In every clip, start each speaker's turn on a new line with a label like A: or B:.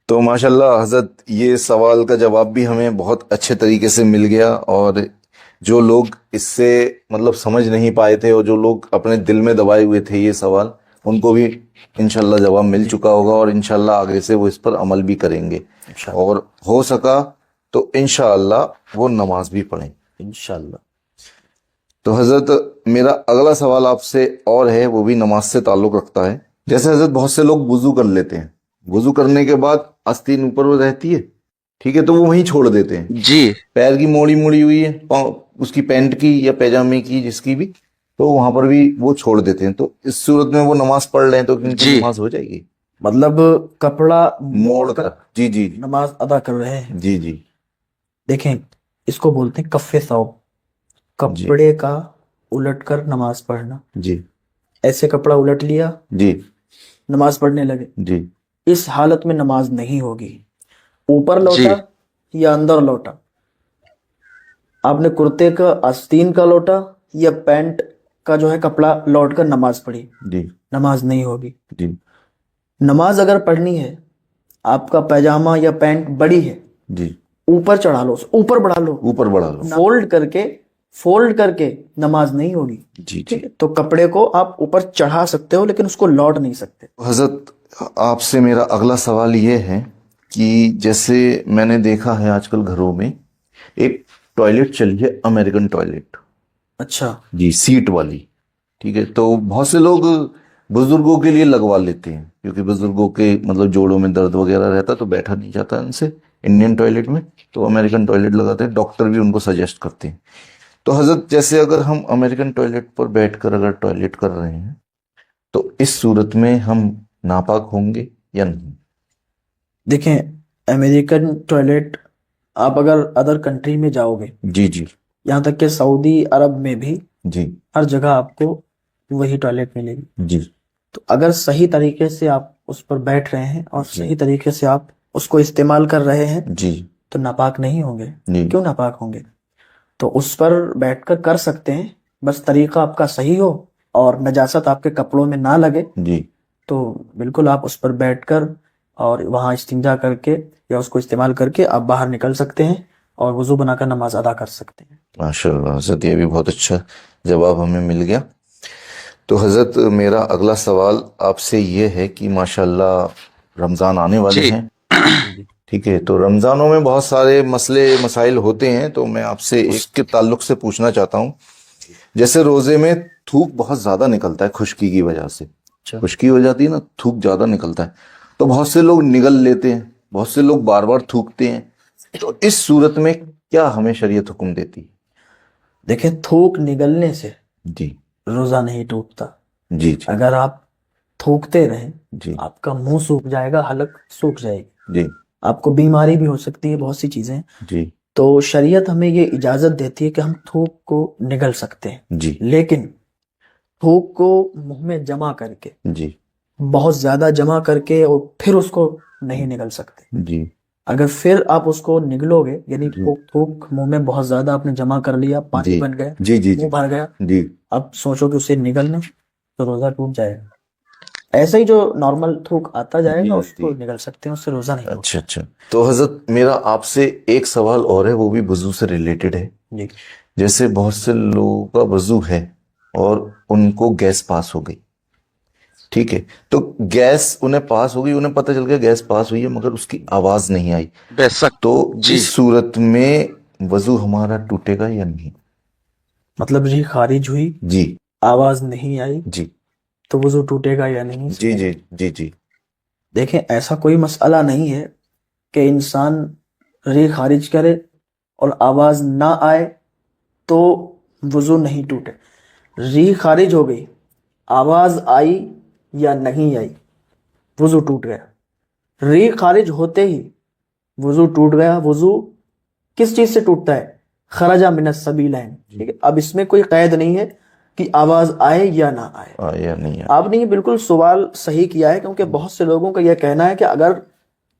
A: تو ماشاءاللہ حضرت یہ سوال کا جواب بھی ہمیں بہت اچھے طریقے سے مل گیا، اور جو لوگ اس سے مطلب سمجھ نہیں پائے تھے اور جو لوگ اپنے دل میں دبائے ہوئے تھے یہ سوال، ان کو بھی انشاءاللہ جواب مل چکا ہوگا، اور انشاءاللہ آگے سے وہ اس پر عمل بھی کریں گے، اور ہو سکا تو انشاءاللہ وہ نماز بھی پڑھیں
B: انشاءاللہ۔
A: تو حضرت میرا اگلا سوال آپ سے اور ہے، وہ بھی نماز سے تعلق رکھتا ہے۔ جیسے حضرت بہت سے لوگ وضو کر لیتے ہیں، وضو کرنے کے بعد آستین اوپر وہ رہتی ہے، ٹھیک ہے، تو وہ وہیں چھوڑ دیتے ہیں،
B: جی
A: پیر کی موڑی موڑی ہوئی ہے اس کی پینٹ کی یا پیجامے کی جس کی بھی، تو وہاں پر بھی وہ چھوڑ دیتے ہیں، تو اس صورت میں وہ نماز پڑھ رہے ہیں تو ان کی نماز ہو جائے گی؟
B: مطلب کپڑا
A: موڑ کر جی جی
B: نماز ادا کر رہے ہیں۔
A: جی جی
B: دیکھیں، اس کو بولتے ہیں کف ثوب، کپڑے کا الٹ کر نماز پڑھنا۔
A: جی
B: ایسے کپڑا الٹ لیا،
A: جی
B: نماز پڑھنے لگے،
A: جی
B: اس حالت میں نماز نہیں ہوگی۔ اوپر لوٹا یا اندر لوٹا، آپ نے کرتے کا آستین کا لوٹا یا پینٹ کا جو ہے کپڑا لوٹ کر نماز پڑھی،
A: جی
B: نماز نہیں ہوگی۔
A: جی
B: نماز اگر پڑھنی ہے، آپ کا پیجامہ یا پینٹ بڑی ہے،
A: جی
B: اوپر چڑھا لو، اوپر بڑھا لو،
A: اوپر بڑھا لو،
B: فولڈ کر کے نماز نہیں ہوگی۔
A: جی جی۔
B: ٹھیک ہے، تو کپڑے کو آپ اوپر چڑھا سکتے ہو لیکن اس کو لوٹ نہیں سکتے۔
A: حضرت آپ سے میرا اگلا سوال یہ ہے کہ جیسے میں نے دیکھا ہے آج کل گھروں میں ایک ٹوائلٹ چلی ہے، امریکن ٹوائلٹ،
B: اچھا
A: جی، سیٹ والی، ٹھیک ہے، تو بہت سے لوگ بزرگوں کے لیے لگوا لیتے ہیں، کیونکہ بزرگوں کے مطلب جوڑوں میں درد وغیرہ رہتا تو بیٹھا نہیں جاتا ان سے انڈین ٹوائلٹ میں، تو امریکن ٹوائلٹ لگاتے ہیں، ڈاکٹر بھی ان کو سجیسٹ کرتے ہیں۔ تو حضرت جیسے اگر ہم امریکن ٹوائلٹ پر بیٹھ کر اگر ٹوائلٹ کر رہے ہیں تو اس صورت میں ہم ناپاک ہوں گے یا نہیں؟
B: دیکھیں، امریکن ٹوائلٹ آپ اگر ادر کنٹری میں جاؤ گے،
A: جی جی
B: یہاں تک کہ سعودی عرب میں بھی
A: جی
B: ہر جگہ آپ کو وہی ٹوائلٹ ملے گی۔
A: جی
B: تو اگر صحیح طریقے سے آپ اس پر بیٹھ رہے ہیں اور صحیح طریقے سے آپ اس کو استعمال کر رہے ہیں
A: جی
B: تو ناپاک نہیں ہوں گے۔
A: جی
B: کیوں ناپاک ہوں گے؟ تو اس پر بیٹھ کر سکتے ہیں، بس طریقہ آپ کا صحیح ہو اور نجاست آپ کے کپڑوں میں نہ لگے،
A: جی
B: تو بالکل آپ اس پر بیٹھ کر اور وہاں استنجا کر کے یا اس کو استعمال کر کے آپ باہر نکل سکتے ہیں اور وضو بنا کر نماز ادا کر سکتے ہیں۔
A: ماشاء اللہ حضرت، یہ بھی بہت اچھا جواب ہمیں مل گیا۔ تو حضرت میرا اگلا سوال آپ سے یہ ہے کہ ماشاء اللہ رمضان آنے والے ہیں، ٹھیک ہے، تو رمضانوں میں بہت سارے مسئلے مسائل ہوتے ہیں، تو میں آپ سے اس کے تعلق سے پوچھنا چاہتا ہوں، جیسے روزے میں تھوک بہت زیادہ نکلتا ہے خشکی کی وجہ سے، خشکی ہو جاتی ہے نا، تھوک زیادہ نکلتا ہے، تو بہت سے لوگ نگل لیتے ہیں، بہت سے لوگ بار بار تھوکتے ہیں، تو اس صورت میں کیا ہمیں شریعت حکم دیتی ہے؟
B: دیکھیں، تھوک نگلنے سے
A: جی
B: روزہ نہیں ٹوٹتا۔
A: جی جی
B: اگر آپ تھوکتے رہیں،
A: جی
B: آپ کا منہ سوکھ جائے گا، حلق سوکھ جائے گی،
A: جی
B: آپ کو بیماری بھی ہو سکتی ہے، بہت سی چیزیں۔
A: جی
B: تو شریعت ہمیں یہ اجازت دیتی ہے کہ ہم تھوک کو نگل سکتے ہیں،
A: جی
B: لیکن تھوک کو منہ میں جمع کر کے،
A: جی
B: بہت زیادہ جمع کر کے اور پھر اس کو نہیں نگل سکتے۔
A: جی
B: اگر پھر آپ اس کو نگلو گے، یعنی تھوک منہ میں بہت زیادہ آپ نے جمع کر لیا، پانی بن گیا،
A: جی جی
B: منہ بھر گیا،
A: جی
B: اب سوچو کہ اسے نگلنا، تو روزہ ٹوٹ جائے گا۔ ایسے ہی جو نارمل تھوک آتا جائے گا اس کو نگل سکتے ہیں، اس سے روزہ نہیں ٹوٹتا۔
A: اچھا اچھا۔ تو حضرت میرا آپ سے ایک سوال اور ہے، وہ بھی وضو سے ریلیٹڈ ہے۔
B: جی
A: جیسے بہت سے لوگوں کا وضو ہے اور ان کو گیس پاس ہو گئی، ٹھیک ہے، تو گیس انہیں پاس ہو گئی، انہیں پتہ چل گیا گیس پاس ہوئی ہے مگر اس کی آواز نہیں آئی، تو اس صورت میں وضو ہمارا ٹوٹے گا یا نہیں؟
B: مطلب ریح خارج ہوئی،
A: جی
B: آواز نہیں آئی،
A: جی
B: تو وضو ٹوٹے گا یا نہیں؟
A: جی جی جی جی
B: دیکھیں، ایسا کوئی مسئلہ نہیں ہے کہ انسان ریح خارج کرے اور آواز نہ آئے تو وضو نہیں ٹوٹے۔ ریح خارج ہو گئی، آواز آئی یا نہیں آئی، وضو ٹوٹ گیا۔ ریح خارج ہوتے ہی وضو ٹوٹ گیا۔ وضو کس چیز سے ٹوٹتا ہے؟ خرج من السبیلین، ٹھیک ہے، اب اس میں کوئی قید نہیں ہے کہ آواز آئے یا نہ آئے،
A: یا نہیں
B: آپ نے یہ بالکل سوال صحیح کیا ہے، کیونکہ بہت سے لوگوں کا یہ کہنا ہے کہ اگر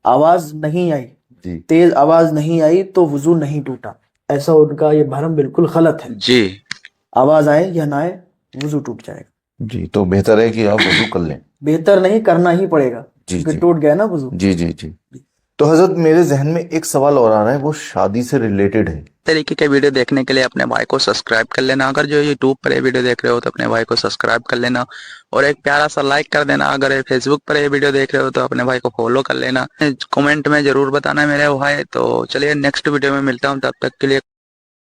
B: آواز نہیں آئی،
A: جی
B: تیز آواز نہیں آئی تو وضو نہیں ٹوٹا۔ ایسا ان کا یہ بھرم بالکل غلط ہے۔
C: جی
B: آواز آئے یا نہ آئے، وضو ٹوٹ جائے گا۔
A: جی، تو بہتر ہے کہ آپ وضو کر لیں۔
B: بہتر نہیں، کرنا ہی پڑے گا،
A: جی
B: کیونکہ
A: جی
B: ٹوٹ گیا نا وضو۔
A: جی جی جی تو حضرت میرے ذہن میں ایک سوال اور آ رہا ہے، وہ شادی سے ریلیٹڈ ہے.
C: طریقے کے ویڈیو دیکھنے کے لیے اپنے بھائی کو سبسکرائب کر لینا. اگر جو یوٹیوب پر یہ ویڈیو دیکھ رہے ہو تو اپنے بھائی کو سبسکرائب کر لینا اور ایک پیارا سا لائک کر دینا. اگر فیس بک پر یہ ویڈیو دیکھ رہے ہو تو اپنے بھائی کو فالو کر لینا. کمنٹ میں ضرور بتانا میرے بھائی. تو چلیے نیکسٹ ویڈیو میں ملتا ہوں، تب تک کے لیے